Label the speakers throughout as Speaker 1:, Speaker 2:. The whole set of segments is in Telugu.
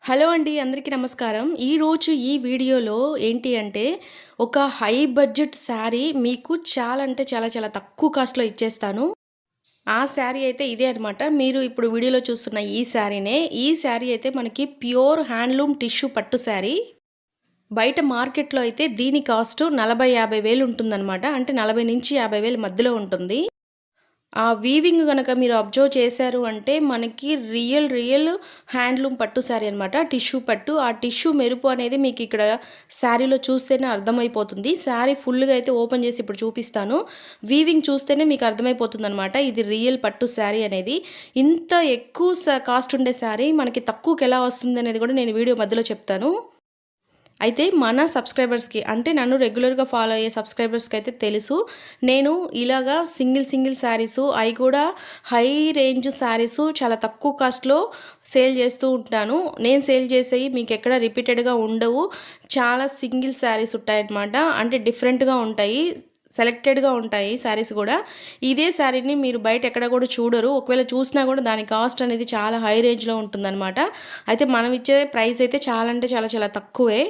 Speaker 1: హలో అండి. అందరికీ నమస్కారం. ఈరోజు ఈ వీడియోలో ఏంటి అంటే, ఒక హై బడ్జెట్ శారీ మీకు చాలా అంటే చాలా చాలా తక్కువ కాస్ట్‌లో ఇచ్చేస్తాను. ఆ శారీ అయితే ఇదే అనమాట. మీరు ఇప్పుడు వీడియోలో చూస్తున్న ఈ శారీనే. ఈ శారీ అయితే మనకి ప్యూర్ హ్యాండ్లూమ్ టిష్యూ పట్టు శారీ. బయట మార్కెట్‌లో అయితే దీని కాస్ట్ 40, 50 వేలు ఉంటుందనమాట. అంటే 40,000-50,000 మధ్యలో ఉంటుంది. ఆ వీవింగ్ గనక మీరు అబ్జర్వ్ చేశారు అంటే మనకి రియల్ హ్యాండ్లూమ్ పట్టు శారీ అనమాట. టిష్యూ పట్టు. ఆ టిష్యూ మెరుపు అనేది మీకు ఇక్కడ శారీలో చూస్తేనే అర్థమైపోతుంది. శారీ ఫుల్‌గా అయితే ఓపెన్ చేసి ఇప్పుడు చూపిస్తాను. వీవింగ్ చూస్తేనే మీకు అర్థమైపోతుందనమాట. ఇది రియల్ పట్టు శారీ అనేది. ఇంత ఎక్కువ కాస్ట్ ఉండే శారీ మనకి తక్కువకి ఎలా వస్తుందనేది కూడా నేను వీడియో మధ్యలో చెప్తాను. అయితే మన సబ్స్క్రైబర్స్‌కి అంటే నన్ను రెగ్యులర్‌గా ఫాలో అయ్యే సబ్స్క్రైబర్స్‌కి అయితే తెలుసు. నేను ఇలాగా సింగిల్ శారీసు అయి కూడా హై రేంజ్ శారీసు చాలా తక్కువ కాస్ట్‌లో సేల్ చేస్తూ ఉంటాను. నేను సేల్ చేసేయి మీకెక్కడ రిపీటెడ్‌గా ఉండవు. చాలా సింగిల్ శారీస్ ఉంటాయన్నమాట. అంటే డిఫరెంట్‌గా ఉంటాయి. సెలెక్టెడ్‌గా ఉంటాయి శారీస్ గూడా. ఇదే శారీని మీరు బయట ఎక్కడ గూడా చూడరు. ఒకవేళ చూసినా గూడా దాని కాస్ట్ అనేది చాలా హై రేంజ్‌లో ఉంటుందన్నమాట. అయితే మనం ఇచ్చే ప్రైస్ అయితే చాలా అంటే చాలా చాలా తక్కువే.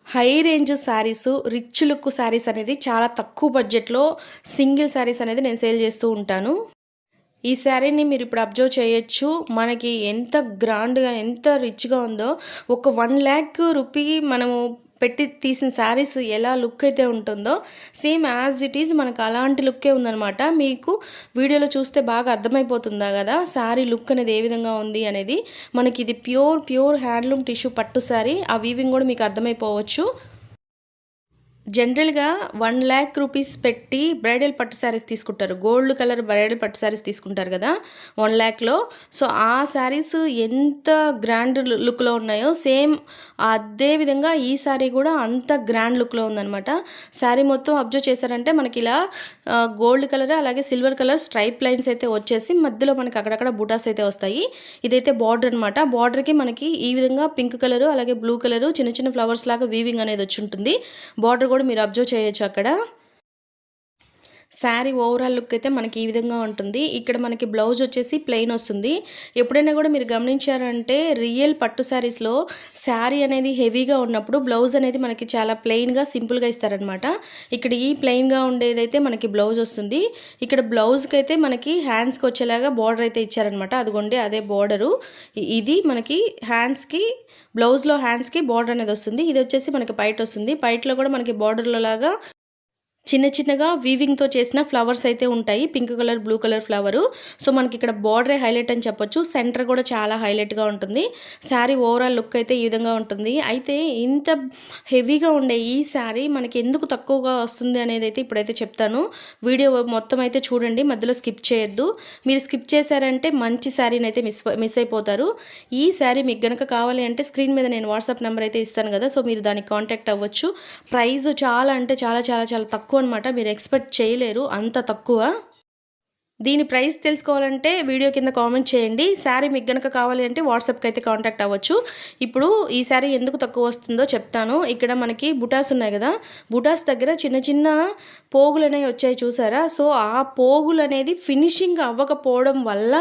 Speaker 1: High range saris, rich look saris అనేది చాలా తక్కువ బడ్జెట్‌లో సింగిల్ శారీస్ అనేది నేను సేల్ చేస్తూ ఉంటాను. ఈ శారీని మీరిప్పుడు అబ్జర్వ్ చేయొచ్చు. మనకి ఎంత గ్రాండ్‌గా, ఎంత రిచ్‌గా ఉందో. ఒక 1,00,000 రూపీ మనము పెట్టి తీసిన శారీస్ ఎలా లుక్ అయితే ఉంటుందో, సేమ్ యాజ్ ఇట్ ఈజ్ మనకు అలాంటి లుక్కే ఉందనమాట. మీకు వీడియోలో చూస్తే బాగా అర్థమైపోతుందా గదా! శారీ లుక్ అనేది ఏ విధంగా ఉంది అనేది. మనకిది ప్యూర్ హ్యాండ్లూమ్ టిష్యూ పట్టు శారీ. ఆ వీవింగ్ గూడా మీకు అర్థమైపోవచ్చు. జనరల్‌గా 1,00,000 రూపీస్ పెట్టి బ్రైడల్ పట్టు శారీస్ తీసుకుంటారు. గోల్డ్ కలర్ బ్రైడల్ పట్టు శారీస్ తీసుకుంటారు గదా! 1,00,000లో. సో, ఆ శారీస్ ఎంత గ్రాండ్ లుక్‌లో ఉన్నాయో సేమ్ అదే విధంగా ఈ శారీ గూడా అంత గ్రాండ్ లుక్‌లో ఉందనమాట. శారీ మొత్తం అబ్జర్వ్ చేశారంటే మనకిలా గోల్డ్ కలర్ అలాగే సిల్వర్ కలర్ స్ట్రైప్ లైన్స్ అయితే వచ్చేసి మధ్యలో మనకి అక్కడక్కడ బుటాస్ అయితే వస్తాయి. ఇదైతే బార్డర్ అనమాట. బార్డర్‌కి మనకి ఈ విధంగా పింక్ కలరు అలాగే బ్లూ కలరు చిన్న చిన్న ఫ్లవర్స్ లాగా వీవింగ్ అనేది వచ్చుంటుంది. బార్డర్ కూడా మీరు అబ్జర్వ్ చేయొచ్చు అక్కడ. శారీ ఓవరాల్ లుక్ అయితే మనకి ఈ విధంగా ఉంటుంది. ఇక్కడ మనకి బ్లౌజ్ వచ్చేసి ప్లెయిన్ వస్తుంది. ఎప్పుడైనా కూడా మీరు గమనించారంటే రియల్ పట్టు శారీస్‌లో శారీ అనేది హెవీగా ఉన్నప్పుడు బ్లౌజ్ అనేది మనకి చాలా ప్లెయిన్‌గా, సింపుల్‌గా ఇస్తారనమాట. ఇక్కడ ఈ ప్లెయిన్‌గా ఉండేదైతే మనకి బ్లౌజ్ వస్తుంది. ఇక్కడ బ్లౌజ్‌కైతే మనకి హ్యాండ్స్‌కి వచ్చేలాగా బార్డర్ అయితే ఇచ్చారనమాట. అదిగోండి అదే బార్డరు. ఇది మనకి హ్యాండ్స్‌కి బ్లౌజ్‌లో హ్యాండ్స్‌కి బార్డర్ అనేది వస్తుంది. ఇది వచ్చేసి మనకి పైట వస్తుంది. పైటలో కూడా మనకి బార్డర్‌లో లాగా చిన్న చిన్నగా వీవింగ్‌తో చేసిన ఫ్లవర్స్ అయితే ఉంటాయి. Pink colour, blue colour flower. So, మనకిక్కడ బార్డరే హైలైట్ అని చెప్పొచ్చు. సెంటర్ కూడా చాలా హైలైట్‌గా ఉంటుంది. శారీ ఓవరాల్ లుక్ అయితే ఈ విధంగా ఉంటుంది. అయితే ఇంత హెవీగా ఉండే ఈ శారీ మనకి ఎందుకు తక్కువగా వస్తుంది అనేదైతే ఇప్పుడైతే చెప్తాను. వీడియో మొత్తం అయితే చూడండి. మధ్యలో స్కిప్ చేయొద్దు. మీరు స్కిప్ చేశారంటే మంచి శారీనైతే మిస్ అయిపోతారు. ఈ శారీ మీకు గనక కావాలి అంటే స్క్రీన్ మీద నేను వాట్సాప్ నంబర్ అయితే ఇస్తాను కదా! సో, మీరు దానికి కాంటాక్ట్ అవ్వచ్చు. ప్రైస్ చాలా అంటే చాలా తక్కువ అనమాట. మీరు ఎక్స్‌పెక్ట్ చేయలేరు అంత తక్కువ. దీని ప్రైస్ తెలుసుకోవాలంటే వీడియో కింద కామెంట్ చేయండి. శారీ మీకు గనక కావాలి అంటే వాట్సాప్‌కి అయితే కాంటాక్ట్ అవ్వచ్చు. ఇప్పుడు ఈ శారీ ఎందుకు తక్కువ వస్తుందో చెప్తాను. ఇక్కడ మనకి బుటాస్ ఉన్నాయి గదా! బుటాస్ దగ్గర చిన్న చిన్న పోగులనేవి వచ్చాయి చూసారా? సో, ఆ పోగులనేది ఫినిషింగ్ అవ్వకపోవడం వల్ల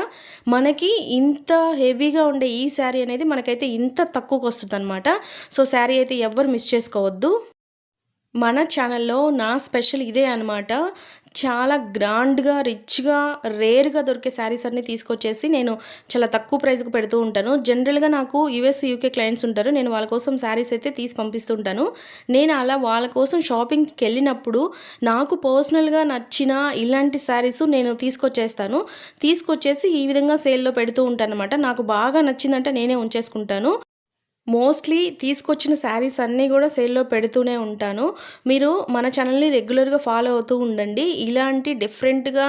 Speaker 1: మనకి ఇంత హెవీగా ఉండే ఈ శారీ అనేది మనకైతే ఇంత తక్కువకొస్తుందనమాట. సో, శారీ అయితే ఎవ్వరు మిస్ చేసుకోవద్దు. మన ఛానల్‌లో నా స్పెషల్ ఇదే అనమాట. చాలా గ్రాండ్‌గా, రిచ్‌గా, రేర్‌గా దొరికే శారీస్ అన్నీ తీసుకొచ్చేసి నేను చాలా తక్కువ ప్రైస్‌కి పెడుతూ ఉంటాను. జనరల్‌గా నాకు యూఎస్, యూకే క్లయింట్స్ ఉంటారు. నేను వాళ్ళ కోసం శారీస్ అయితే తీసి పంపిస్తుంటాను. నేను అలా వాళ్ళ కోసం షాపింగ్‌కెళ్ళినప్పుడు నాకు పర్సనల్‌గా నచ్చిన ఇలాంటి శారీసు నేను తీసుకొచ్చేస్తాను. తీసుకొచ్చేసి ఈ విధంగా సేల్‌లో పెడుతూ ఉంటాననమాట. నాకు బాగా నచ్చిందంటే నేనే ఉంచేసుకుంటాను. మోస్ట్‌లీ తీసుకొచ్చిన శారీస్ అన్నీ గూడా సేల్‌లో పెడుతూనే ఉంటాను. మీరు మన ఛానల్‌ని రెగ్యులర్‌గా ఫాలో అవుతూ ఉండండి. ఇలాంటి డిఫరెంట్‌గా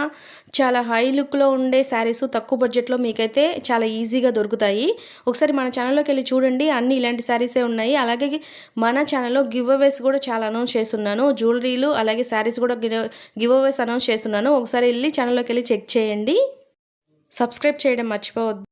Speaker 1: చాలా హై లుక్‌లో ఉండే శారీసు తక్కువ బడ్జెట్‌లో మీకైతే చాలా ఈజీగా దొరుకుతాయి. ఒకసారి మన ఛానల్‌లోకెళ్ళి చూడండి. అన్నీ ఇలాంటి శారీసే ఉన్నాయి. అలాగే మన ఛానల్‌లో గివ్ అవేస్ గూడా చాలా అనౌన్స్ చేస్తున్నాను. జ్యువెలరీలు అలాగే శారీస్ గూడా గివ్ అవేస్ అనౌన్స్ చేస్తున్నాను. ఒకసారి ఎళ్లి ఛానల్‌లోకెళ్ళి చెక్ చేయండి. సబ్స్క్రైబ్ చేయడం మర్చిపోవద్దు.